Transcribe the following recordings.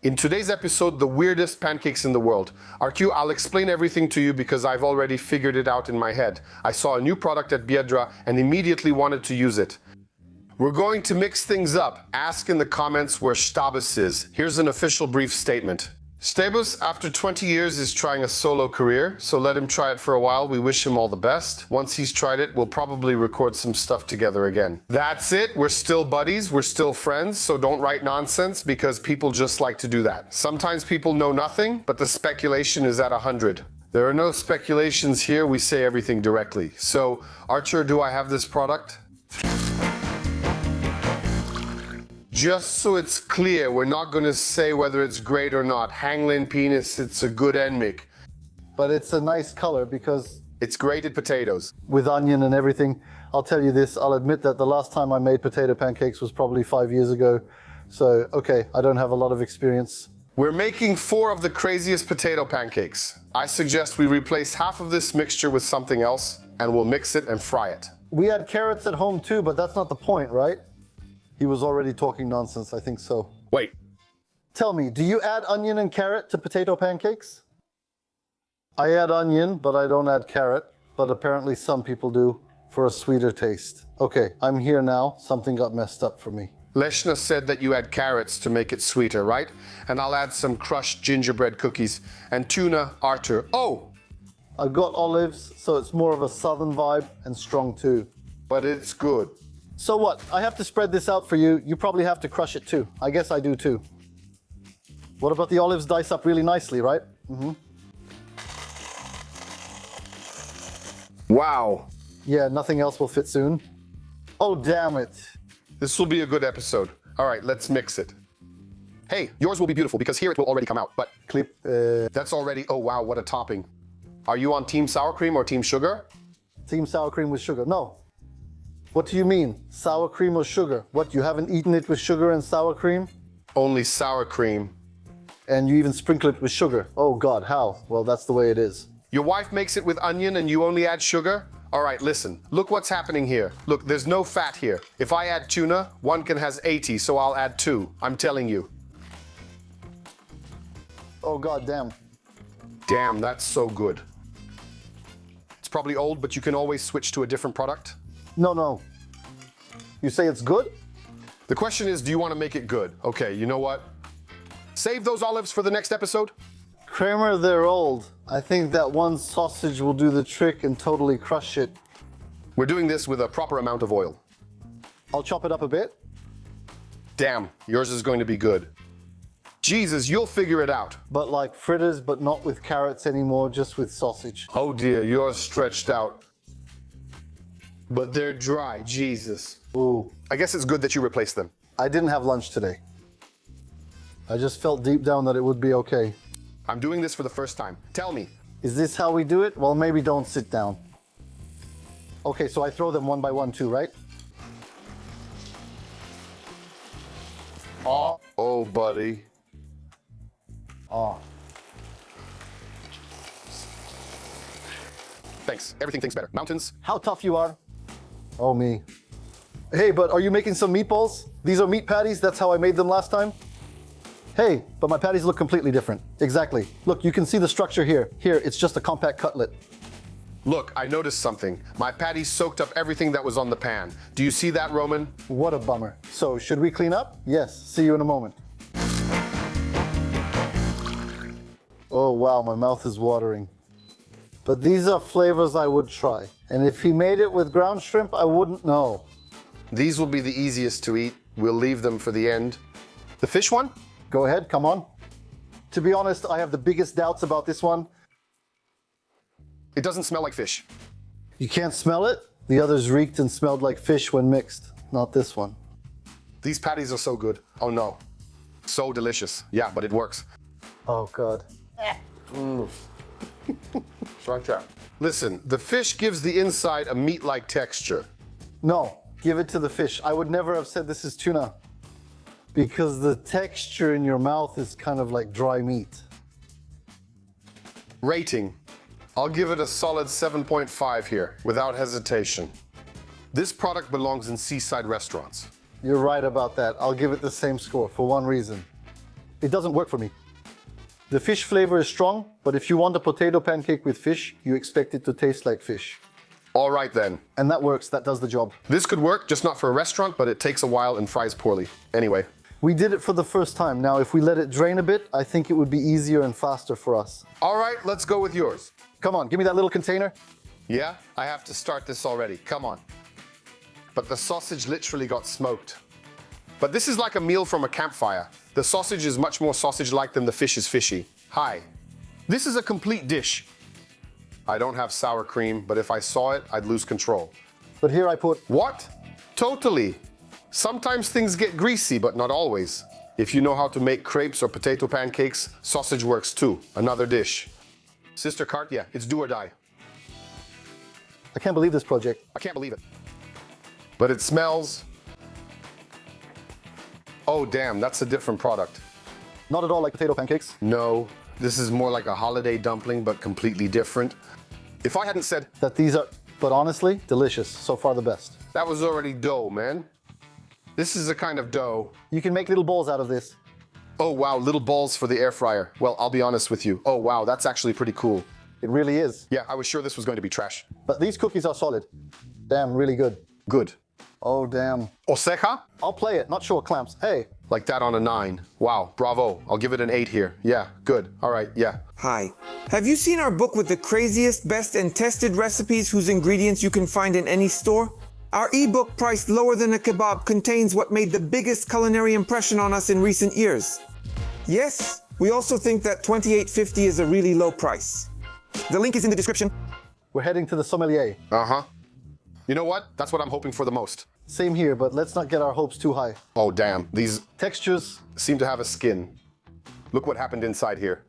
In today's episode, the weirdest pancakes in the world. RQ, I'll explain everything to you because I've already figured it out in my head. I saw a new product at Biedra and immediately wanted to use it. We're going to mix things up. Ask in the comments where Stabus is. Here's an official brief statement. Stabus, after 20 years, is trying a solo career, so let him try it for a while. We wish him all the best. Once he's tried it, we'll probably record some stuff together again. That's it. We're still buddies. We're still friends, so don't write nonsense because people just like to do that. Sometimes people know nothing, but the speculation is at 100. There are no speculations here. We say everything directly. So, Archer, do I have this product? Just so it's clear, we're not going to say whether it's great or not. Hanglin penis, it's a good enmic. But it's a nice color because it's grated potatoes. With onion and everything. I'll tell you this, I'll admit that the last time I made potato pancakes was probably 5 years ago. So, okay, I don't have a lot of experience. We're making 4 of the craziest potato pancakes. I suggest we replace half of this mixture with something else, and we'll mix it and fry it. We had carrots at home too, but that's not the point, right? He was already talking nonsense, I think so. Wait. Tell me, do you add onion and carrot to potato pancakes? I add onion, but I don't add carrot. But apparently some people do for a sweeter taste. Okay, I'm here now. Something got messed up for me. Leshna said that you add carrots to make it sweeter, right? And I'll add some crushed gingerbread cookies and tuna, Arthur. Oh! I've got olives, so it's more of a southern vibe and strong too. But it's good. So what? I have to spread this out for you. You probably have to crush it too. I guess I do too. What about the olives dice up really nicely, right? Mm-hmm. Wow. Yeah, nothing else will fit soon. Oh, damn it. This will be a good episode. All right, let's mix it. Hey, yours will be beautiful because here it will already come out, but Clip. that's already, oh wow, what a topping. Are you on team sour cream or team sugar? Team sour cream with sugar. No. What do you mean? Sour cream or sugar? What, you haven't eaten it with sugar and sour cream? Only sour cream. And you even sprinkle it with sugar? Oh God, how? Well, that's the way it is. Your wife makes it with onion and you only add sugar? All right, listen, look what's happening here. Look, there's no fat here. If I add tuna, one can has 80, so I'll add 2. I'm telling you. Oh God, damn. Damn, that's so good. It's probably old, but you can always switch to a different product. No. You say it's good? The question is, do you want to make it good? Okay, you know what? Save those olives for the next episode. Kramer, they're old. I think that one sausage will do the trick and totally crush it. We're doing this with a proper amount of oil. I'll chop it up a bit. Damn, yours is going to be good. Jesus, you'll figure it out. But like fritters, but not with carrots anymore, just with sausage. Oh dear, yours stretched out. But they're dry, Jesus. Ooh. I guess it's good that you replaced them. I didn't have lunch today. I just felt deep down that it would be okay. I'm doing this for the first time. Tell me. Is this how we do it? Well, maybe don't sit down. Okay, so I throw them one by one too, right? Oh, buddy. Oh. Thanks. Everything thinks better. Mountains. How tough you are. Oh, me. Hey, but are you making some meatballs? These are meat patties. That's how I made them last time. Hey, but my patties look completely different. Exactly. Look, you can see the structure here. Here, it's just a compact cutlet. Look, I noticed something. My patties soaked up everything that was on the pan. Do you see that, Roman? What a bummer. So, should we clean up? Yes. See you in a moment. Oh, wow, my mouth is watering. But these are flavors I would try. And if he made it with ground shrimp, I wouldn't know. These will be the easiest to eat. We'll leave them for the end. The fish one? Go ahead, come on. To be honest, I have the biggest doubts about this one. It doesn't smell like fish. You can't smell it? The others reeked and smelled like fish when mixed. Not this one. These patties are so good. Oh no. So delicious. Yeah, but it works. Oh God. Try that. Listen, the fish gives the inside a meat-like texture. No, give it to the fish. I would never have said this is tuna. Because the texture in your mouth is kind of like dry meat. Rating. I'll give it a solid 7.5 here, without hesitation. This product belongs in seaside restaurants. You're right about that. I'll give it the same score for one reason. It doesn't work for me. The fish flavor is strong, but if you want a potato pancake with fish, you expect it to taste like fish. All right then. And that works, that does the job. This could work, just not for a restaurant, but it takes a while and fries poorly. Anyway. We did it for the first time. Now, if we let it drain a bit, I think it would be easier and faster for us. All right, let's go with yours. Come on, give me that little container. Yeah, I have to start this already. Come on. But the sausage literally got smoked. But this is like a meal from a campfire. The sausage is much more sausage-like than the fish is fishy. Hi. This is a complete dish. I don't have sour cream, but if I saw it, I'd lose control. But here I put... What? Totally. Sometimes things get greasy, but not always. If you know how to make crepes or potato pancakes, sausage works too. Another dish. Sister Cart, yeah, it's do or die. I can't believe this project. I can't believe it. But it smells... Oh, damn, that's a different product. Not at all like potato pancakes. No, this is more like a holiday dumpling, but completely different. If I hadn't said... That these are... But honestly, delicious. So far the best. That was already dough, man. This is a kind of dough. You can make little balls out of this. Oh, wow, little balls for the air fryer. Well, I'll be honest with you. Oh, wow, that's actually pretty cool. It really is. Yeah, I was sure this was going to be trash. But these cookies are solid. Damn, really good. Good. Oh, damn. Oseja? I'll play it, not sure clamps. Hey. Like that on a 9. Wow, bravo. I'll give it an 8 here. Yeah, good. All right, yeah. Hi. Have you seen our book with the craziest, best, and tested recipes whose ingredients you can find in any store? Our ebook, priced lower than a kebab, contains what made the biggest culinary impression on us in recent years. Yes, we also think that $28.50 is a really low price. The link is in the description. We're heading to the Sommelier. Uh-huh. You know what? That's what I'm hoping for the most. Same here, but let's not get our hopes too high. Oh, damn. These Textures. seem to have a skin. Look what happened inside here.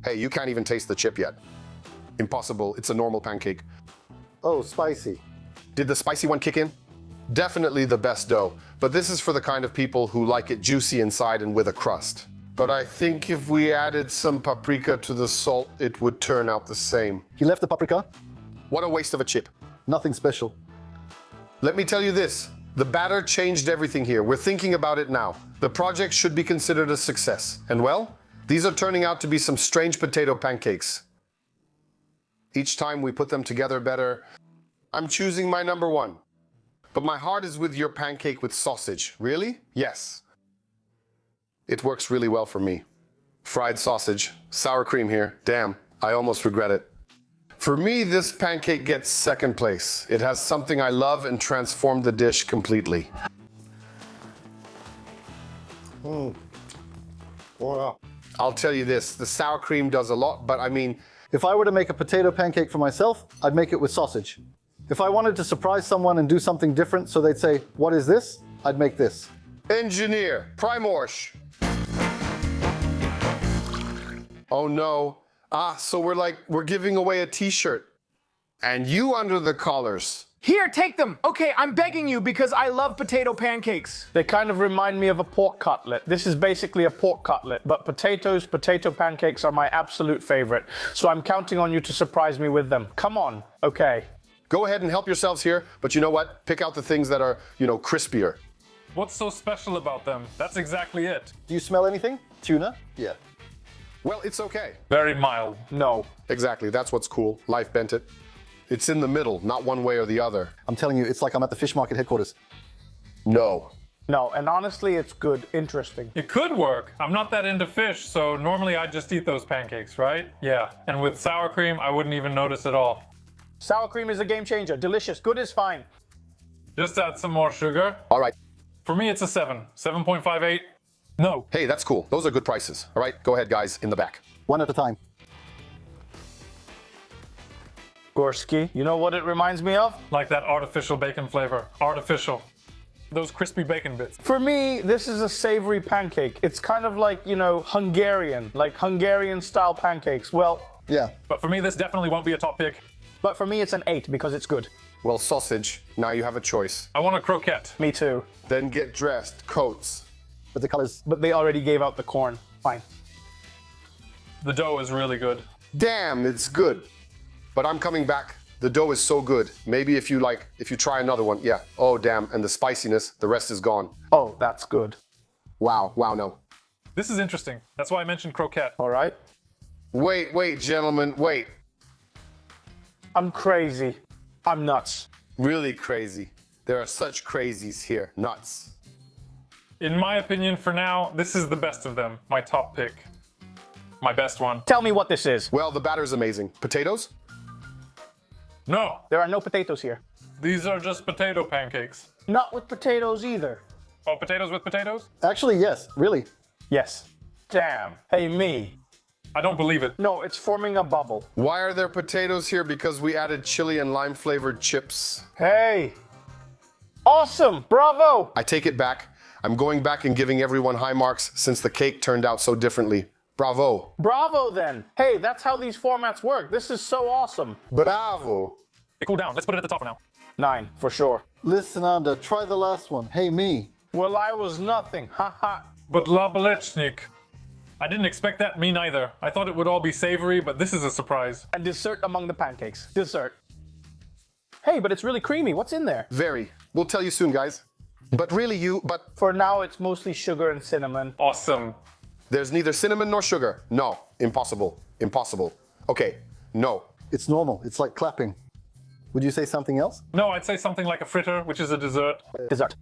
Hey, you can't even taste the chip yet. Impossible. It's a normal pancake. Oh, spicy. Did the spicy one kick in? Definitely the best dough, but this is for the kind of people who like it juicy inside and with a crust. But I think if we added some paprika to the salt, it would turn out the same. He left the paprika. What a waste of a chip. Nothing special. Let me tell you this, the batter changed everything here. We're thinking about it now. The project should be considered a success. And well, these are turning out to be some strange potato pancakes. Each time we put them together better, I'm choosing my number one. But my heart is with your pancake with sausage. Really? Yes. It works really well for me. Fried sausage, sour cream here. Damn, I almost regret it. For me, this pancake gets second place. It has something I love and transformed the dish completely. Wow. I'll tell you this, the sour cream does a lot, but I mean, If I were to make a potato pancake for myself, I'd make it with sausage. If I wanted to surprise someone and do something different so they'd say, what is this? I'd make this. engineer, Primorsh. Oh no. So we're giving away a t-shirt. And you under the collars. Here, take them. Okay, I'm begging you because I love potato pancakes. They kind of remind me of a pork cutlet. This is basically a pork cutlet, but potato pancakes are my absolute favorite. So I'm counting on you to surprise me with them. Come on, okay. Go ahead and help yourselves here, but you know what? Pick out the things that are, crispier. What's so special about them? That's exactly it. Do you smell anything? Tuna? Yeah. Well, it's okay. Very mild. No. Exactly, that's what's cool. Life bent it. It's in the middle, not one way or the other. I'm telling you, it's like I'm at the fish market headquarters. No. No, and honestly, it's good, interesting. It could work. I'm not that into fish, so normally I just eat those pancakes, right? Yeah, and with sour cream, I wouldn't even notice at all. Sour cream is a game changer. Delicious. Good is fine. Just add some more sugar. All right. For me, it's a 7. 7.58. No. Hey, that's cool. Those are good prices. All right, go ahead, guys, in the back. One at a time. Gorski, you know what it reminds me of? Like that artificial bacon flavor. Artificial. Those crispy bacon bits. For me, this is a savory pancake. It's kind of like, Hungarian, like Hungarian style pancakes. Well, Yeah. But for me, this definitely won't be a top pick. but for me, it's an 8 because it's good. Well, sausage, now you have a choice. I want a croquette. Me too. Then get dressed, coats. But the colors. But they already gave out the corn. Fine. The dough is really good. Damn, it's good. But I'm coming back. The dough is so good. Maybe if you try another one, yeah. Oh, damn, and the spiciness, the rest is gone. Oh, that's good. Wow, no. This is interesting. That's why I mentioned croquette. All right. Wait, gentlemen, wait. I'm crazy. I'm nuts. Really crazy. There are such crazies here. Nuts. In my opinion, for now, this is the best of them. My top pick. My best one. Tell me what this is. Well, the batter's amazing. Potatoes? No, There are no potatoes here. these are just potato pancakes. Not with potatoes either. Oh, potatoes with potatoes? Actually, yes, really. Yes. Damn. Hey, me. I don't believe it. No, it's forming a bubble. Why are there potatoes here? Because we added chili and lime flavored chips. Hey. Awesome. Bravo. I take it back. I'm going back and giving everyone high marks since the cake turned out so differently. Bravo. Bravo then. Hey, that's how these formats work. This is so awesome. Bravo. Hey, cool down. Let's put it at the top for now. 9, for sure. Listen, Anda, try the last one. Hey, me. Well, I was nothing. Haha. But la balechnik. I didn't expect that, me neither. I thought it would all be savory, but this is a surprise. And dessert among the pancakes. Dessert. Hey, but it's really creamy. What's in there? Very. We'll tell you soon, guys. But really, For now, it's mostly sugar and cinnamon. Awesome. there's neither cinnamon nor sugar. No, impossible. Impossible. Okay, no. It's normal. It's like clapping. Would you say something else? No, I'd say something like a fritter, which is a dessert. Dessert.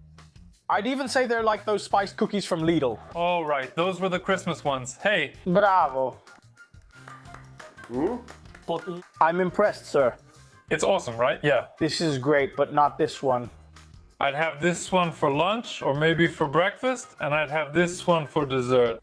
I'd even say they're like those spiced cookies from Lidl. All right, those were the Christmas ones. Hey, Bravo. I'm impressed, sir. it's awesome, right? Yeah. This is great, but not this one. I'd have this one for lunch or maybe for breakfast, and I'd have this one for dessert.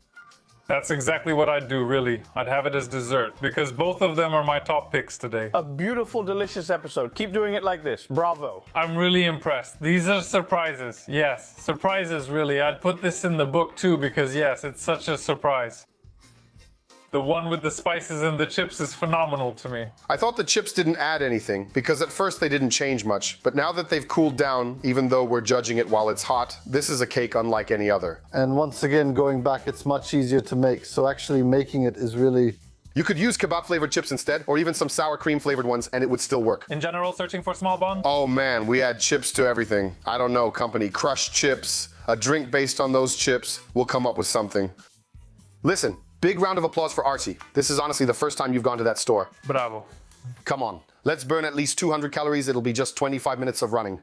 That's exactly what I'd do, really. I'd have it as dessert because both of them are my top picks today. A beautiful, delicious episode. Keep doing it like this. Bravo. I'm really impressed. These are surprises. Yes, surprises, really. I'd put this in the book too because, yes, it's such a surprise. The one with the spices and the chips is phenomenal to me. I thought the chips didn't add anything because at first they didn't change much. But now that they've cooled down, even though we're judging it while it's hot, this is a cake unlike any other. And once again, going back, it's much easier to make. So actually making it is really... You could use kebab flavored chips instead, or even some sour cream flavored ones, and it would still work. In general, searching for small bonds? Oh man, we add chips to everything. I don't know, company, crushed chips, a drink based on those chips. We'll come up with something. Listen, big round of applause for Artie. This is honestly the first time you've gone to that store. Bravo. Come on, let's burn at least 200 calories. It'll be just 25 minutes of running.